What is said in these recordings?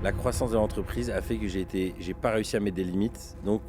La croissance de l'entreprise a fait que j'ai pas réussi à mettre des limites, donc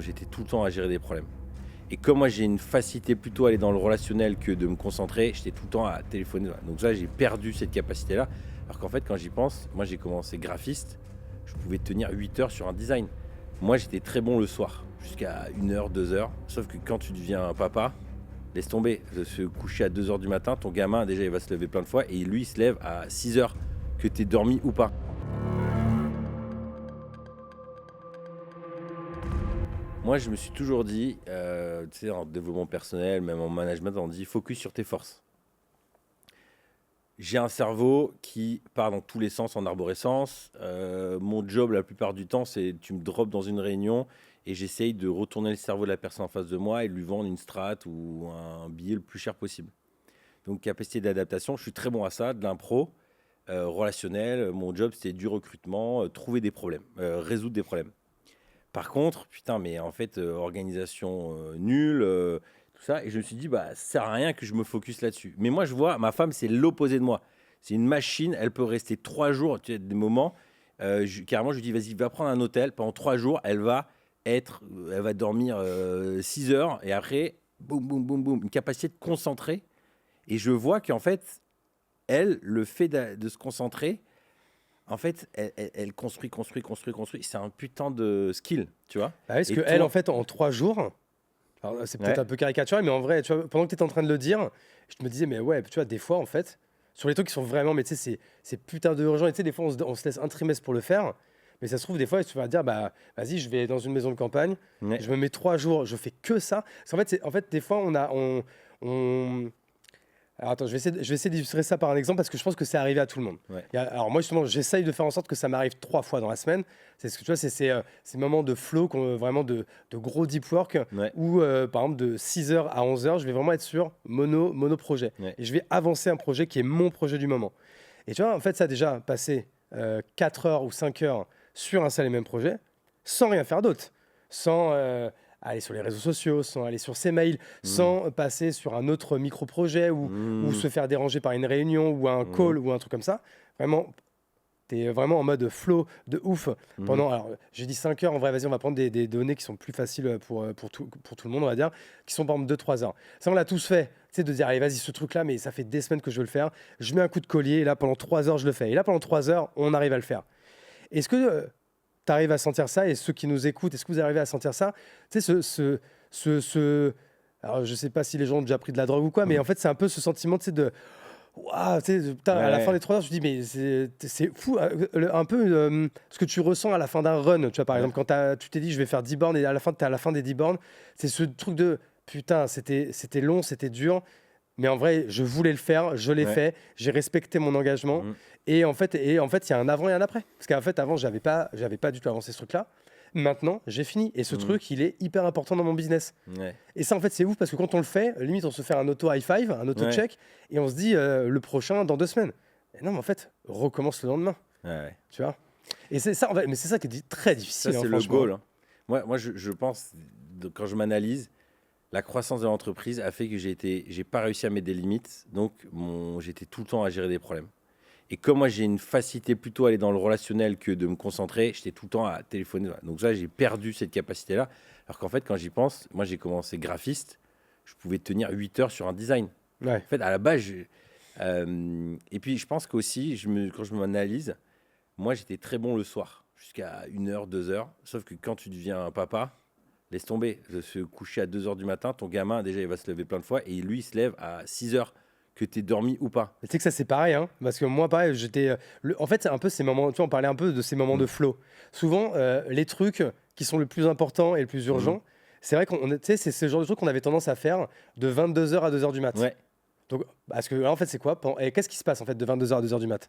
j'étais tout le temps à gérer des problèmes. Et comme moi j'ai une facilité plutôt à aller dans le relationnel que de me concentrer, j'étais tout le temps à téléphoner. Donc là j'ai perdu cette capacité-là. Alors qu'en fait quand j'y pense, moi j'ai commencé graphiste, je pouvais tenir 8 heures sur un design. Moi j'étais très bon le soir, jusqu'à 1 heure, 2 heures. Sauf que quand tu deviens un papa, laisse tomber. De se coucher à 2 heures du matin, ton gamin déjà il va se lever plein de fois et lui il se lève à 6 heures, que tu aies dormi ou pas. Moi, je me suis toujours dit, tu sais, en développement personnel, même en management, on dit focus sur tes forces. J'ai un cerveau qui part dans tous les sens en arborescence. Mon job, la plupart du temps, c'est tu me drops dans une réunion et j'essaye de retourner le cerveau de la personne en face de moi et de lui vendre une strat ou un billet le plus cher possible. Donc, capacité d'adaptation, je suis très bon à ça, de l'impro, relationnel. Mon job, c'était du recrutement, trouver des problèmes, résoudre des problèmes. Par contre, putain, mais en fait, organisation nulle, tout ça. Et je me suis dit, bah, ça sert à rien que je me focus là-dessus. Mais moi, je vois, ma femme, c'est l'opposé de moi. C'est une machine, elle peut rester 3 jours, tu sais, des moments. Carrément, je lui dis, vas-y, va prendre un hôtel. Pendant 3 jours, elle va dormir 6 heures. Et après, boum, boum, boum, boum, une capacité de concentrer. Et je vois qu'en fait, elle, le fait de se concentrer, en fait, elle construit. C'est un putain de skill, tu vois. Ah, est-ce Et que elle, en toi, fait, en 3 jours, alors c'est peut-être ouais, un peu caricatural, mais en vrai, tu vois, pendant que tu étais en train de le dire, je me disais, mais ouais, tu vois, des fois, en fait, sur les trucs qui sont vraiment, mais tu sais, c'est putain de urgent. Et tu sais, des fois, on se laisse un trimestre pour le faire. Mais ça se trouve, des fois, tu vas dire, bah, vas-y, je vais dans une maison de campagne, ouais, je me mets 3 jours, je fais que ça. Parce qu'en fait, en fait, des fois, on, alors attends, je vais essayer d'illustrer ça par un exemple parce que je pense que c'est arrivé à tout le monde. ouais. Alors moi justement, j'essaye de faire en sorte que ça m'arrive 3 fois dans la semaine. C'est ce que tu vois, c'est ces moments de flow, vraiment de gros deep work Ouais, où par exemple de 6 heures à 11 heures, je vais vraiment être sur mono projet. ouais. Et je vais avancer un projet qui est mon projet du moment. Et tu vois, en fait, ça a déjà passé 4 heures ou 5 heures sur un seul et même projet sans rien faire d'autre. Sans aller sur les réseaux sociaux, sans aller sur ses mails, Mmh. sans passer sur un autre micro-projet ou Mmh. se faire déranger par une réunion ou un Mmh. call ou un truc comme ça. Vraiment, tu es vraiment en mode flow de ouf Mmh. pendant, alors j'ai dit 5 heures, en vrai, vas-y, on va prendre des données qui sont plus faciles pour tout le monde, on va dire, qui sont par exemple 2-3 heures. Ça, on l'a tous fait, tu sais, de dire, allez, vas-y, ce truc-là, mais ça fait des semaines que je veux le faire. Je mets un coup de collier et là, pendant 3 heures, je le fais. Et là, pendant 3 heures, on arrive à le faire. Est-ce que tu arrives à sentir ça et ceux qui nous écoutent, est-ce que vous arrivez à sentir ça? Tu sais, alors, je sais pas si les gens ont déjà pris de la drogue ou quoi, mais en fait, c'est un peu ce sentiment, tu sais, de waouh, tu sais, putain, à la fin Ouais, des 3 heures, je me dis, mais c'est fou, un peu ce que tu ressens à la fin d'un run. Tu vois, par ouais. exemple, quand tu t'es dit, je vais faire 10 bornes et à la fin, tu es à la fin des 10 bornes, c'est ce truc de putain, c'était long, c'était dur, mais en vrai, je voulais le faire, je l'ai Ouais. fait, j'ai respecté mon engagement. Mmh. Et en fait, il y a un avant et un après. Parce qu'en fait, avant, j'avais pas du tout avancé ce truc-là. Maintenant, j'ai fini. Et ce Mmh. truc, il est hyper important dans mon business. Ouais. Et ça, en fait, c'est ouf parce que quand on le fait, limite, on se fait un auto-high five, un Ouais. auto-check, et on se dit le prochain dans 2 semaines. Et non, mais en fait, recommence le lendemain. Ouais, ouais. Tu vois. Et c'est ça, en fait, mais c'est ça qui est très Ça, difficile, hein, c'est le franchement. goal, hein. Moi je pense, quand je m'analyse, la croissance de l'entreprise a fait que j'ai pas réussi à mettre des limites. Donc, j'étais tout le temps à gérer des problèmes. Et comme moi, j'ai une facilité plutôt à aller dans le relationnel que de me concentrer, j'étais tout le temps à téléphoner. Donc là, j'ai perdu cette capacité-là. Alors qu'en fait, quand j'y pense, moi, j'ai commencé graphiste, je pouvais tenir 8 heures sur un design. Ouais. En fait, à la base, et puis je pense qu'aussi, quand je m'analyse, moi, j'étais très bon le soir, jusqu'à 1 heure, 2 heures. Sauf que quand tu deviens un papa, laisse tomber. De se coucher à 2 heures du matin, ton gamin, déjà, il va se lever plein de fois. Et lui, il se lève à 6 heures, que tu aies dormi ou pas. Mais tu sais que ça, c'est pareil, hein, parce que moi, pareil, en fait, c'est un peu ces moments, tu vois, on parlait un peu de ces moments de Mm. flow. Souvent, les trucs qui sont le plus importants et le plus Mhm. urgents, c'est vrai tu sais, c'est ce genre de truc qu'on avait tendance à faire de 22 heures à 2 heures du mat. Ouais. Donc, parce que là, en fait, c'est quoi? Et qu'est-ce qui se passe, en fait, de 22 heures à 2 heures du mat?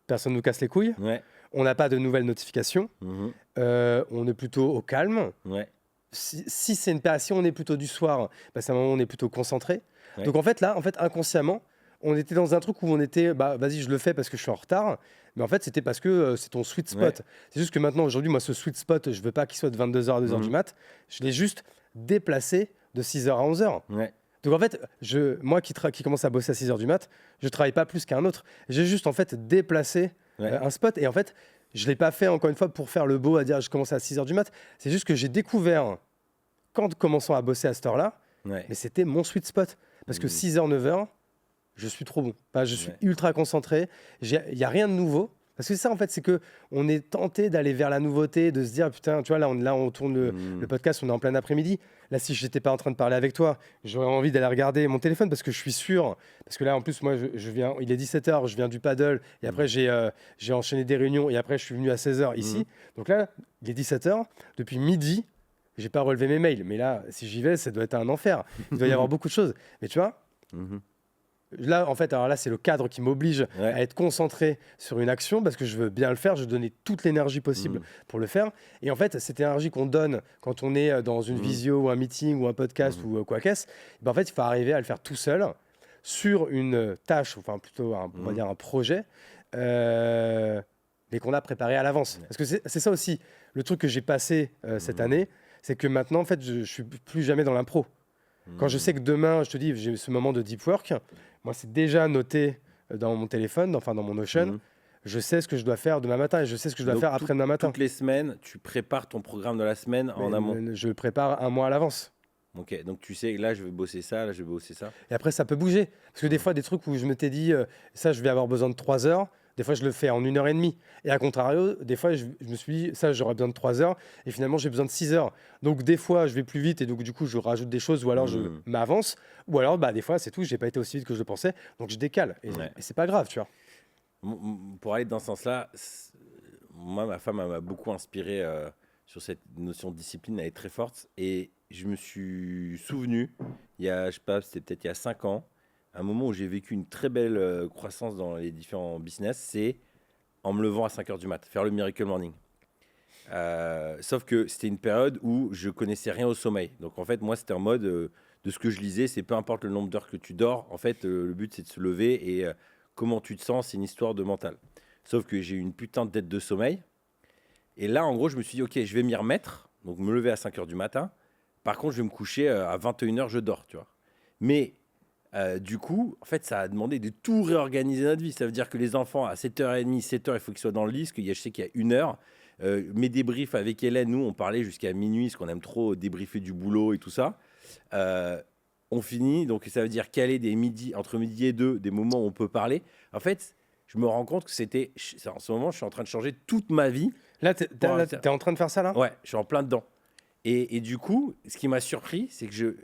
Personne nous casse les couilles, Ouais. on n'a pas de nouvelles notifications, Mhm. on est plutôt au calme. Ouais. Si si on est plutôt du soir, bah, c'est un moment où on est plutôt concentré. Ouais. Donc en fait là, en fait inconsciemment, on était dans un truc où on était, bah vas-y, je le fais parce que je suis en retard. Mais en fait, c'était parce que c'est ton sweet Ouais. spot. C'est juste que maintenant, aujourd'hui, moi, ce sweet spot, je veux pas qu'il soit de 22 heures à 2 heures du Mhm. mat. Je l'ai juste déplacé de 6 heures à 11 heures. Ouais. Donc en fait, moi qui commence à bosser à 6 heures du mat, je travaille pas plus qu'un autre. J'ai juste en fait déplacé Ouais. un spot. Et en fait, Je ne l'ai pas fait, encore une fois, pour faire le beau, à dire je commence à 6h du mat. C'est juste que j'ai découvert, quand commençant à bosser à cette heure-là, Ouais. mais c'était mon sweet spot. Parce que 6h, 9h, je suis trop bon. Enfin, je suis Ouais. ultra concentré. Il n'y a rien de nouveau. Parce que ça, en fait, c'est qu'on est tenté d'aller vers la nouveauté, de se dire, putain, tu vois, là, on tourne le podcast, on est en plein après-midi. Là, si je n'étais pas en train de parler avec toi, j'aurais envie d'aller regarder mon téléphone parce que je suis sûr. Parce que là, en plus, moi, je viens, il est 17h, je viens du paddle. Et après, j'ai enchaîné des réunions. Et après, je suis venu à 16h ici. Donc là, il est 17h. Depuis midi, j'ai pas relevé mes mails. Mais là, si j'y vais, ça doit être un enfer. Il doit y avoir beaucoup de choses. Mais tu vois, là, en fait, alors là, c'est le cadre qui m'oblige à être concentré sur une action parce que je veux bien le faire. Je veux donner toute l'énergie possible pour le faire. Et en fait, cette énergie qu'on donne quand on est dans une visio ou un meeting ou un podcast ou quoi qu'est-ce, ben, en fait, il faut arriver à le faire tout seul sur une tâche, enfin plutôt, on va dire un projet, mais qu'on a préparé à l'avance. Parce que c'est ça aussi, le truc que j'ai passé cette année, c'est que maintenant, en fait, je suis plus jamais dans l'impro. Quand je sais que demain, je te dis, j'ai ce moment de deep work, moi, c'est déjà noté dans mon téléphone, enfin dans mon Notion. Je sais ce que je dois faire demain matin et je sais ce que je dois faire après-demain matin. Toutes les semaines, tu prépares ton programme de la semaine en amont. Je le prépare un mois à l'avance. Ok, donc tu sais, là, je vais bosser ça, là, je vais bosser ça. Et après, ça peut bouger. Parce que des fois, des trucs où je m'étais dit, ça, je vais avoir besoin de 3 heures. Des fois, je le fais en 1h30. Et à contrario, des fois, je me suis dit, ça, j'aurais besoin de 3 heures. Et finalement, j'ai besoin de 6 heures. Donc, des fois, je vais plus vite. Et donc, du coup, je rajoute des choses. Ou alors, je m'avance. Ou alors, bah, des fois, c'est tout. Je n'ai pas été aussi vite que je le pensais. Donc, je décale. Et c'est pas grave, tu vois. Pour aller dans ce sens-là, moi, ma femme m'a beaucoup inspiré sur cette notion de discipline. Elle est très forte. Et je me suis souvenu, il y a, je sais pas, c'était peut-être il y a 5 ans, un moment où j'ai vécu une très belle croissance dans les différents business, c'est en me levant à 5h du mat, faire le Miracle Morning. Sauf que c'était une période où je connaissais rien au sommeil. Donc en fait, moi, c'était en mode de ce que je lisais, c'est peu importe le nombre d'heures que tu dors. En fait, le but, c'est de se lever et comment tu te sens, c'est une histoire de mental. Sauf que j'ai eu une putain de dette de sommeil. Et là, en gros, je me suis dit, ok, je vais m'y remettre. Donc me lever à 5h du matin. Par contre, je vais me coucher à 21h, je dors, tu vois. Mais du coup, en fait, ça a demandé de tout réorganiser notre vie. Ça veut dire que les enfants, à 7h30, 7h, il faut qu'ils soient dans le lit, parce que je sais qu'il y a 1 heure. Mes débriefs avec Hélène, nous, on parlait jusqu'à minuit, parce qu'on aime trop débriefer du boulot et tout ça. On finit, donc ça veut dire caler entre midi et 2, des moments où on peut parler. En fait, je me rends compte que en ce moment, je suis en train de changer toute ma vie. Là, t'es en train de faire ça, là ? Ouais, je suis en plein dedans. Et du coup, ce qui m'a surpris, c'est que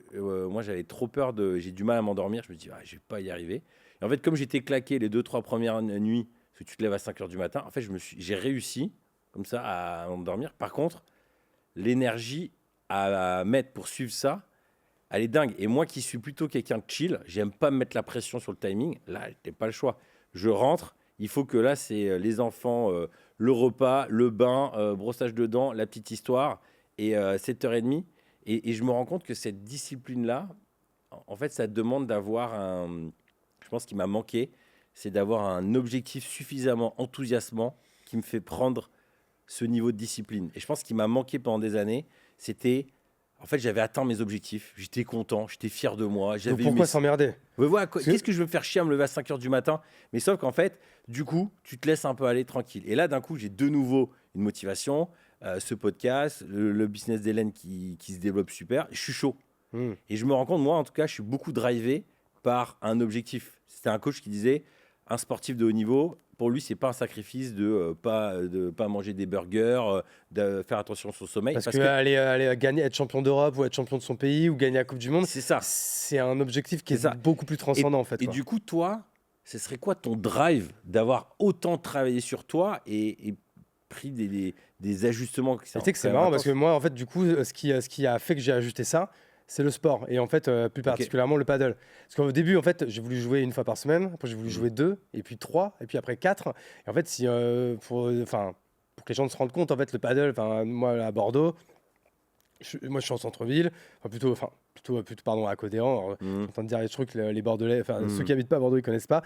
moi, j'avais trop peur j'ai du mal à m'endormir. Je me dis, je vais pas y arriver. Et en fait, comme j'étais claqué les 2-3 premières nuits, parce que tu te lèves à 5h du matin, en fait, j'ai réussi, comme ça, à m'endormir. Par contre, l'énergie à mettre pour suivre ça, elle est dingue. Et moi, qui suis plutôt quelqu'un de chill, j'aime pas me mettre la pression sur le timing. Là, j'ai pas le choix. Je rentre, il faut que là, c'est les enfants, le repas, le bain, brossage de dents, la petite histoire. Et 7h30. Et je me rends compte que cette discipline-là, en fait, ça demande d'avoir je pense qu'il m'a manqué, c'est d'avoir un objectif suffisamment enthousiasmant qui me fait prendre ce niveau de discipline. Et je pense qu'il m'a manqué pendant des années, c'était... En fait, j'avais atteint mes objectifs, j'étais content, j'étais fier de moi. Donc pourquoi s'emmerder ? Qu'est-ce que je veux me faire chier à me lever à 5h du matin ? Mais sauf qu'en fait, du coup, tu te laisses un peu aller tranquille. Et là, d'un coup, j'ai de nouveau une motivation, ce podcast, le business d'Hélène qui se développe super. Je suis chaud. Et je me rends compte, moi, en tout cas, je suis beaucoup drivé par un objectif. C'était un coach qui disait, un sportif de haut niveau, pour lui, c'est pas un sacrifice de pas manger des burgers, de faire attention à son sommeil. Parce que aller gagner, être champion d'Europe ou être champion de son pays ou gagner la Coupe du Monde, c'est ça. C'est un objectif qui est beaucoup plus transcendant en fait. Et du coup, toi, ce serait quoi ton drive d'avoir autant travaillé sur toi et pris des ajustements qui sont... Tu sais que c'est marrant parce que moi, en fait, du coup, ce qui a fait que j'ai ajusté ça, c'est le sport. Et en fait, plus particulièrement le paddle. Parce qu'au début, en fait, j'ai voulu jouer 1 fois par semaine. Après, j'ai voulu jouer 2, et puis 3, et puis après 4. Et en fait, pour que les gens se rendent compte, en fait, le paddle, moi, à Bordeaux, moi, je suis en centre-ville, plutôt, pardon, à Codéan. Je suis en train de dire les trucs, les Bordelais, ceux qui habitent pas à Bordeaux, ils connaissent pas.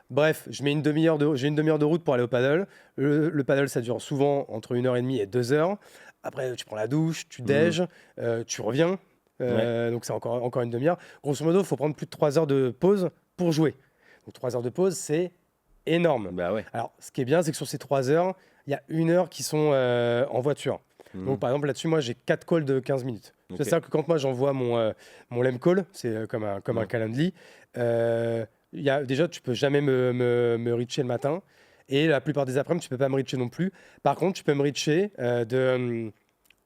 Bref, j'ai une demi-heure de route pour aller au paddle. Le paddle, ça dure souvent entre 1h30 et 2h. Après, tu prends la douche, tu déj, tu reviens. Donc c'est encore une demi-heure. Grosso modo, il faut prendre plus de 3 heures de pause pour jouer. Donc 3 heures de pause, c'est énorme. Bah ouais. Alors, ce qui est bien, c'est que sur ces 3 heures, il y a 1 heure qui sont en voiture. Donc, par exemple, là-dessus, moi, j'ai 4 calls de 15 minutes. Ok. C'est-à-dire que quand moi, j'envoie mon LEM call, c'est comme un Calendly, déjà, tu peux jamais me reacher le matin. Et la plupart des après-midi, tu peux pas me reacher non plus. Par contre, tu peux me reacher de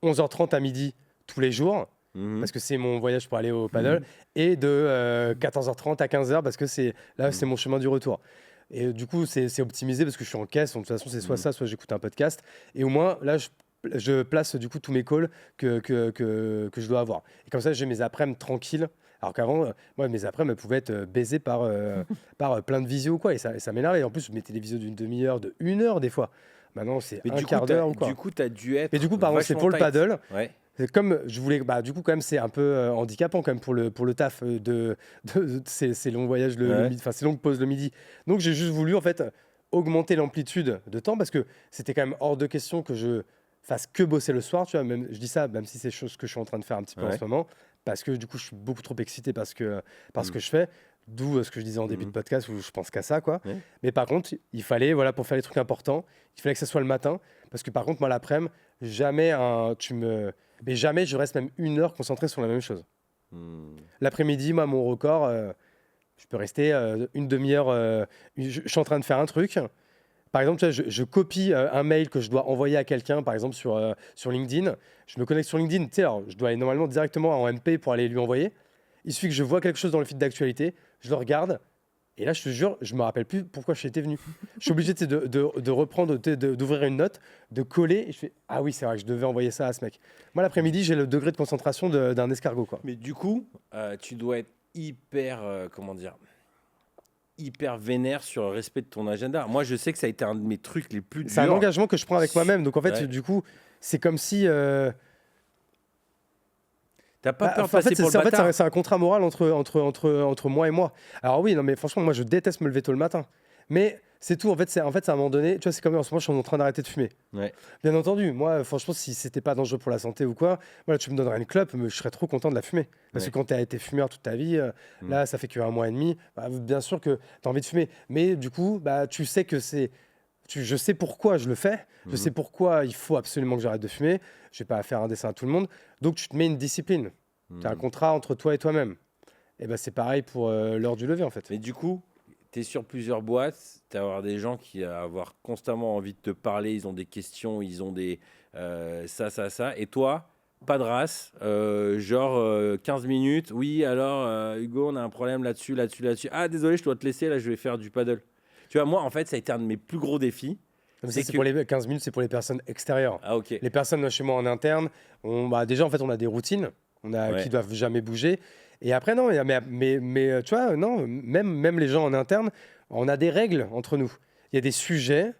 11h30 à midi tous les jours, Mhm. parce que c'est mon voyage pour aller au paddle, et de 14h30 à 15h, parce que c'est mon chemin du retour. Et du coup, c'est optimisé parce que je suis en caisse. Donc, de toute façon, c'est soit ça, soit j'écoute un podcast. Et au moins, là, je place du coup tous mes calls que je dois avoir. Et comme ça, j'ai mes après-midi tranquilles. Alors qu'avant, moi, mes après-midi pouvaient être baisés par plein de visios ou quoi. Et ça m'énervait. En plus, je mettais des visios d'une demi-heure, de 1 heure des fois. Maintenant, c'est Mais un quart d'heure ou quoi. du coup, tu as dû être. Et du coup, pardon, c'est vachement pour le tight. paddle. Ouais. C'est comme je voulais, du coup, quand même, c'est un peu handicapant quand même pour le taf de ces longs voyages, Ouais. enfin ces longues pauses le midi. Donc, j'ai juste voulu en fait augmenter l'amplitude de temps parce que c'était quand même hors de question que je fasse que bosser le soir. Tu vois, même je dis ça, même si c'est chose que je suis en train de faire un petit peu en Ouais. ce moment, parce que du coup, je suis beaucoup trop excité parce que je fais. D'où ce que je disais en début de podcast où je pense qu'à ça, quoi. Ouais. Mais par contre, il fallait, voilà, pour faire les trucs importants, il fallait que ce soit le matin, parce que par contre, moi, l'après-midi, jamais mais jamais je reste même 1 heure concentré sur la même chose. Hmm. L'après-midi, moi, mon record, je peux rester une demi-heure. Je suis en train de faire un truc. Par exemple, tu vois, je copie un mail que je dois envoyer à quelqu'un, par exemple sur LinkedIn. Je me connecte sur LinkedIn. Tu sais, alors, je dois aller normalement directement en MP pour aller lui envoyer. Il suffit que je vois quelque chose dans le feed d'actualité, je le regarde. Et là, je te jure, je me rappelle plus pourquoi je étais venu. Je suis obligé de reprendre, d'ouvrir une note, de coller. Et je fais ah oui, c'est vrai que je devais envoyer ça à ce mec. Moi, l'après-midi, j'ai le degré de concentration d'un escargot, quoi. Mais du coup, tu dois être hyper, comment dire, hyper vénère sur le respect de ton agenda. Moi, je sais que ça a été un de mes trucs les plus C'est un durs. engagement que je prends avec moi-même. Donc en fait, Ouais. du coup, c'est comme si. T'as pas peur de En passer fait, pour le bâtard. c'est un contrat moral entre moi et moi. Alors oui, non, mais franchement, moi, je déteste me lever tôt le matin. Mais c'est tout. En fait, c'est à un moment donné, tu vois, c'est comme en ce moment, je suis en train d'arrêter de fumer. Ouais. Bien entendu, moi, franchement, si c'était pas dangereux pour la santé ou quoi, voilà, tu me donnerais une clope, mais je serais trop content de la fumer. Parce Ouais. que quand tu as été fumeur toute ta vie, là, ça fait qu'un mois et demi, bien sûr que tu as envie de fumer. Mais du coup, tu sais que je sais pourquoi je le fais, je sais pourquoi il faut absolument que j'arrête de fumer. Je vais pas faire un dessin à tout le monde. Donc, tu te mets une discipline. Tu as un contrat entre toi et toi-même. Et ben c'est pareil pour l'heure du lever, en fait. Mais du coup, tu es sur plusieurs boîtes, tu vas avoir des gens qui vont avoir constamment envie de te parler, ils ont des questions, ils ont des ça. Et toi, pas de race, 15 minutes. Oui, alors Hugo, on a un problème là-dessus. Ah, désolé, je dois te laisser, là, je vais faire du paddle. Tu vois, moi, en fait, ça a été un de mes plus gros défis. Mais C'est ça, c'est que- pour les 15 minutes, c'est pour les personnes extérieures. Ah, ok. Les personnes chez moi en interne, déjà, en fait, on a des routines Ouais. qui doivent jamais bouger. Et après, non, mais tu vois, non, même les gens en interne, on a des règles entre nous. Il y a des sujets,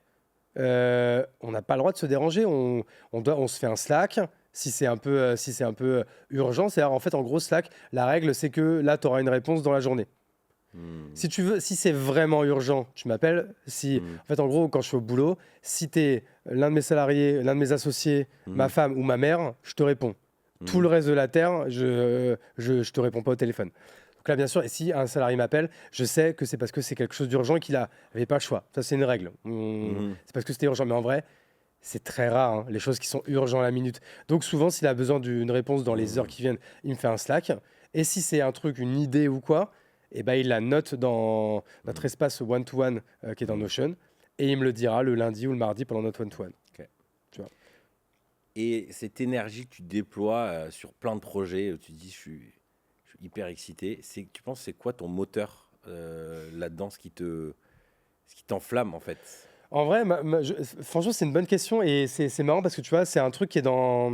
on n'a pas le droit de se déranger. On se fait un Slack. Si c'est un peu urgent, c'est en fait, en gros, Slack, la règle, c'est que là, tu auras une réponse dans la journée. Si tu veux, si c'est vraiment urgent, tu m'appelles. En fait, en gros, quand je suis au boulot, si tu es l'un de mes salariés, l'un de mes associés, ma femme ou ma mère, je te réponds. Tout le reste de la terre, je te réponds pas au téléphone. Donc là, bien sûr, et si un salarié m'appelle, je sais que c'est parce que c'est quelque chose d'urgent et qu'il n'avait pas le choix. Ça, c'est une règle. C'est parce que c'était urgent. Mais en vrai, c'est très rare, hein, les choses qui sont urgentes à la minute. Donc souvent, s'il a besoin d'une réponse dans les heures qui viennent, il me fait un Slack. Et si c'est un truc, une idée ou quoi, eh ben, il la note dans notre espace one-to-one qui est dans Notion. Et il me le dira le lundi ou le mardi pendant notre one-to-one. Et cette énergie que tu déploies sur plein de projets, tu te dis, je suis hyper excité. Tu penses, c'est quoi ton moteur là-dedans, ce qui t'enflamme en fait? En vrai, franchement, c'est une bonne question et c'est marrant parce que tu vois, c'est un truc qui est dans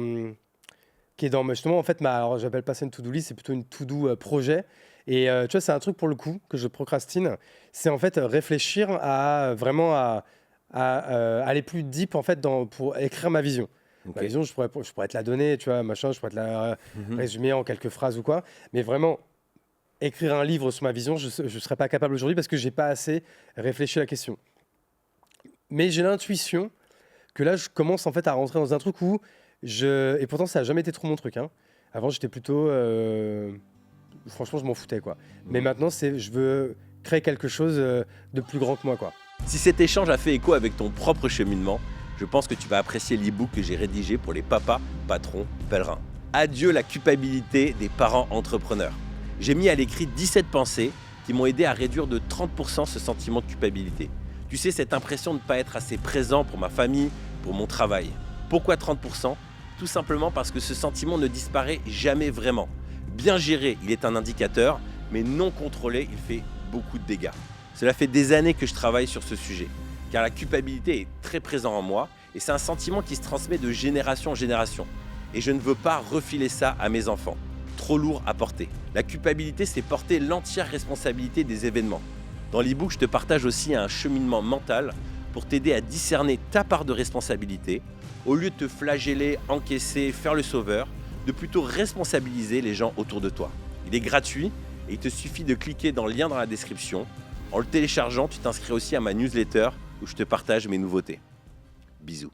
justement, en fait, alors j'appelle pas ça une to-do list, c'est plutôt une to-do projet. Et tu vois, c'est un truc pour le coup que je procrastine. C'est en fait réfléchir à vraiment à aller plus deep en fait pour écrire ma vision. Ok. Ma vision, je pourrais te la donner, tu vois, machin, je pourrais te la résumer en quelques phrases ou quoi. Mais vraiment, écrire un livre sur ma vision, je ne serais pas capable aujourd'hui parce que j'ai pas assez réfléchi à la question. Mais j'ai l'intuition que là, je commence en fait à rentrer dans un truc où et pourtant, ça n'a jamais été trop mon truc. Hein. Avant, j'étais plutôt... franchement, je m'en foutais, quoi. Mais maintenant, je veux créer quelque chose de plus grand que moi, quoi. Si cet échange a fait écho avec ton propre cheminement, Je pense que tu vas apprécier l'e-book que j'ai rédigé pour les papas, patrons, pèlerins. Adieu la culpabilité des parents entrepreneurs. J'ai mis à l'écrit 17 pensées qui m'ont aidé à réduire de 30% ce sentiment de culpabilité. Tu sais, cette impression de ne pas être assez présent pour ma famille, pour mon travail. Pourquoi 30%? Tout simplement parce que ce sentiment ne disparaît jamais vraiment. Bien géré, il est un indicateur, mais non contrôlé, il fait beaucoup de dégâts. Cela fait des années que je travaille sur ce sujet, car la culpabilité est très présente en moi et c'est un sentiment qui se transmet de génération en génération. Et je ne veux pas refiler ça à mes enfants. Trop lourd à porter. La culpabilité, c'est porter l'entière responsabilité des événements. Dans l'e-book, je te partage aussi un cheminement mental pour t'aider à discerner ta part de responsabilité, au lieu de te flageller, encaisser, faire le sauveur, de plutôt responsabiliser les gens autour de toi. Il est gratuit et il te suffit de cliquer dans le lien dans la description. En le téléchargeant, tu t'inscris aussi à ma newsletter où je te partage mes nouveautés. Bisous.